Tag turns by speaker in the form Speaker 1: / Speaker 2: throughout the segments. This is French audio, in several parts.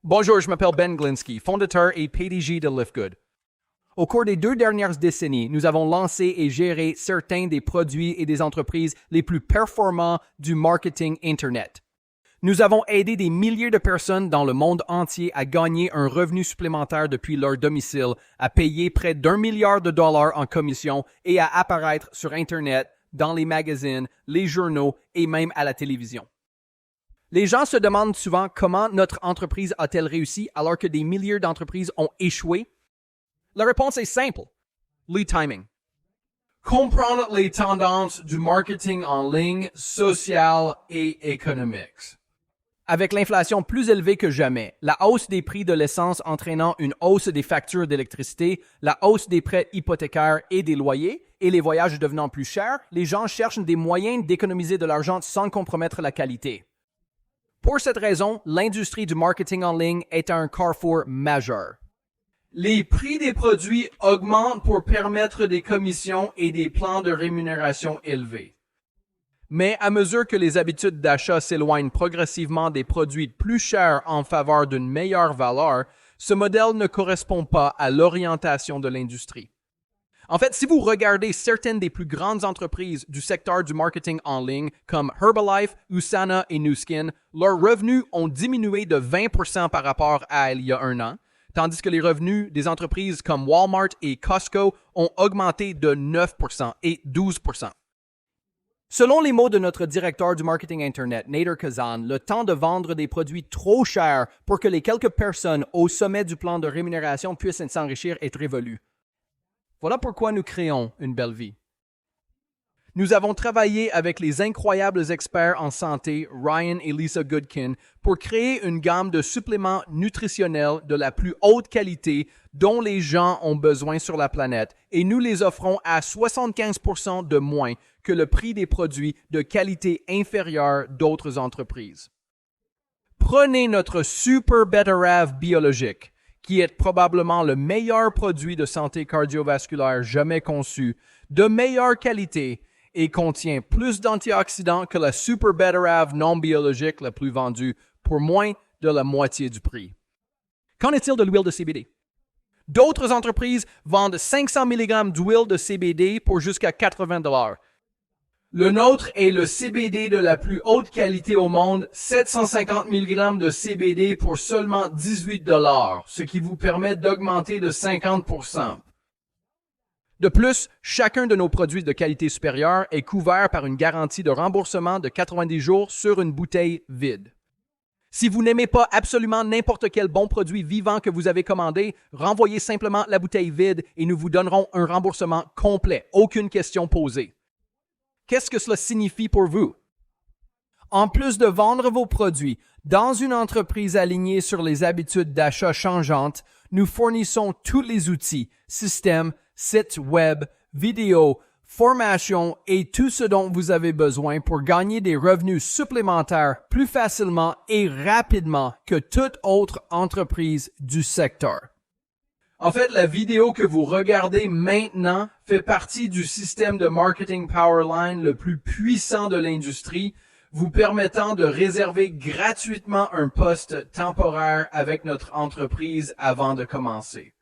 Speaker 1: Bonjour, je m'appelle Ben Glinsky, fondateur et PDG de LiftGood. Au cours des 2 dernières décennies, nous avons lancé et géré certains des produits et des entreprises les plus performants du marketing Internet. Nous avons aidé des milliers de personnes dans le monde entier à gagner un revenu supplémentaire depuis leur domicile, à payer près d'1 milliard de dollars en commission et à apparaître sur Internet, dans les magazines, les journaux et même à la télévision. Les gens se demandent souvent comment notre entreprise a-t-elle réussi alors que des milliers d'entreprises ont échoué. La réponse est simple. Le timing.
Speaker 2: Comprendre les tendances du marketing en ligne, social et économique.
Speaker 1: Avec l'inflation plus élevée que jamais, la hausse des prix de l'essence entraînant une hausse des factures d'électricité, la hausse des prêts hypothécaires et des loyers, et les voyages devenant plus chers, les gens cherchent des moyens d'économiser de l'argent sans compromettre la qualité. Pour cette raison, l'industrie du marketing en ligne est un carrefour majeur.
Speaker 2: Les prix des produits augmentent pour permettre des commissions et des plans de rémunération élevés.
Speaker 1: Mais à mesure que les habitudes d'achat s'éloignent progressivement des produits plus chers en faveur d'une meilleure valeur, ce modèle ne correspond pas à l'orientation de l'industrie. En fait, si vous regardez certaines des plus grandes entreprises du secteur du marketing en ligne, comme Herbalife, USANA et Nu Skin, leurs revenus ont diminué de 20% par rapport à il y a un an, tandis que les revenus des entreprises comme Walmart et Costco ont augmenté de 9% et 12%. Selon les mots de notre directeur du marketing Internet, Nader Kazan, le temps de vendre des produits trop chers pour que les quelques personnes au sommet du plan de rémunération puissent s'enrichir est révolu. Voilà pourquoi nous créons une belle vie. Nous avons travaillé avec les incroyables experts en santé Ryan et Lisa Goodkin pour créer une gamme de suppléments nutritionnels de la plus haute qualité dont les gens ont besoin sur la planète et nous les offrons à 75% de moins que le prix des produits de qualité inférieure d'autres entreprises. Prenez notre Super Betterave biologique, qui est probablement le meilleur produit de santé cardiovasculaire jamais conçu, de meilleure qualité et contient plus d'antioxydants que la Super Betterave non biologique la plus vendue pour moins de la moitié du prix. Qu'en est-il de l'huile de CBD? D'autres entreprises vendent 500 mg d'huile de CBD pour jusqu'à 80 $.
Speaker 2: Le nôtre est le CBD de la plus haute qualité au monde, 750 mg de CBD pour seulement 18 $, ce qui vous permet d'augmenter de 50%.
Speaker 1: De plus, chacun de nos produits de qualité supérieure est couvert par une garantie de remboursement de 90 jours sur une bouteille vide. Si vous n'aimez pas absolument n'importe quel bon produit vivant que vous avez commandé, renvoyez simplement la bouteille vide et nous vous donnerons un remboursement complet, aucune question posée. Qu'est-ce que cela signifie pour vous? En plus de vendre vos produits dans une entreprise alignée sur les habitudes d'achat changeantes, nous fournissons tous les outils, systèmes, sites web, vidéos, formations et tout ce dont vous avez besoin pour gagner des revenus supplémentaires plus facilement et rapidement que toute autre entreprise du secteur.
Speaker 2: En fait, la vidéo que vous regardez maintenant fait partie du système de marketing Powerline le plus puissant de l'industrie, vous permettant de réserver gratuitement un poste temporaire avec notre entreprise avant de commencer.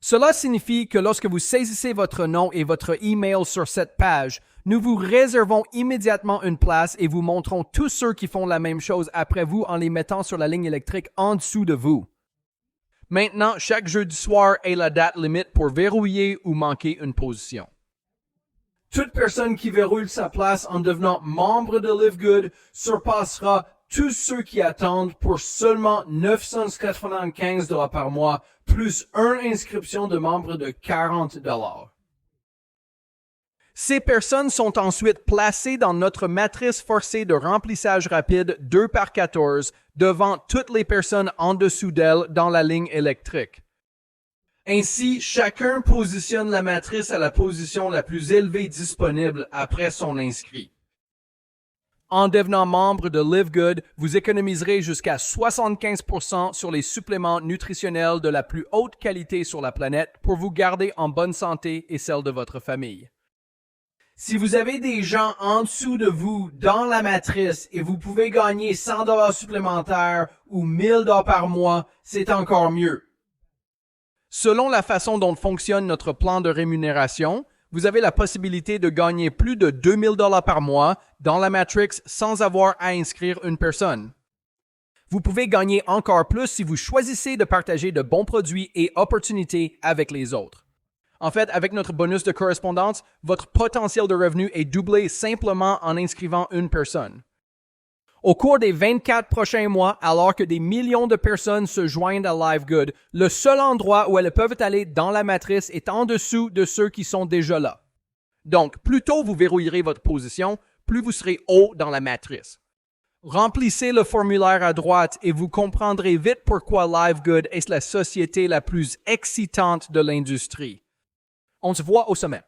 Speaker 1: Cela signifie que lorsque vous saisissez votre nom et votre email sur cette page, nous vous réservons immédiatement une place et vous montrons tous ceux qui font la même chose après vous en les mettant sur la ligne électrique en dessous de vous. Maintenant, chaque jeudi soir est la date limite pour verrouiller ou manquer une position.
Speaker 2: Toute personne qui verrouille sa place en devenant membre de LiveGood surpassera tous ceux qui attendent pour seulement 995 $ par mois, plus une inscription de membre de 40 $.
Speaker 1: Ces personnes sont ensuite placées dans notre matrice forcée de remplissage rapide 2x14 devant toutes les personnes en dessous d'elles dans la ligne électrique.
Speaker 2: Ainsi, chacun positionne la matrice à la position la plus élevée disponible après son inscrit.
Speaker 1: En devenant membre de LiveGood, vous économiserez jusqu'à 75% sur les suppléments nutritionnels de la plus haute qualité sur la planète pour vous garder en bonne santé et celle de votre famille.
Speaker 2: Si vous avez des gens en dessous de vous dans la matrice et vous pouvez gagner 100 $ supplémentaires ou 1000 $ par mois, c'est encore mieux.
Speaker 1: Selon la façon dont fonctionne notre plan de rémunération, vous avez la possibilité de gagner plus de 2000 $ par mois dans la Matrix sans avoir à inscrire une personne. Vous pouvez gagner encore plus si vous choisissez de partager de bons produits et opportunités avec les autres. En fait, avec notre bonus de correspondance, votre potentiel de revenu est doublé simplement en inscrivant une personne. Au cours des 24 prochains mois, alors que des millions de personnes se joignent à LiveGood, le seul endroit où elles peuvent aller dans la matrice est en dessous de ceux qui sont déjà là. Donc, plus tôt vous verrouillerez votre position, plus vous serez haut dans la matrice. Remplissez le formulaire à droite et vous comprendrez vite pourquoi LiveGood est la société la plus excitante de l'industrie. On se voit au sommet.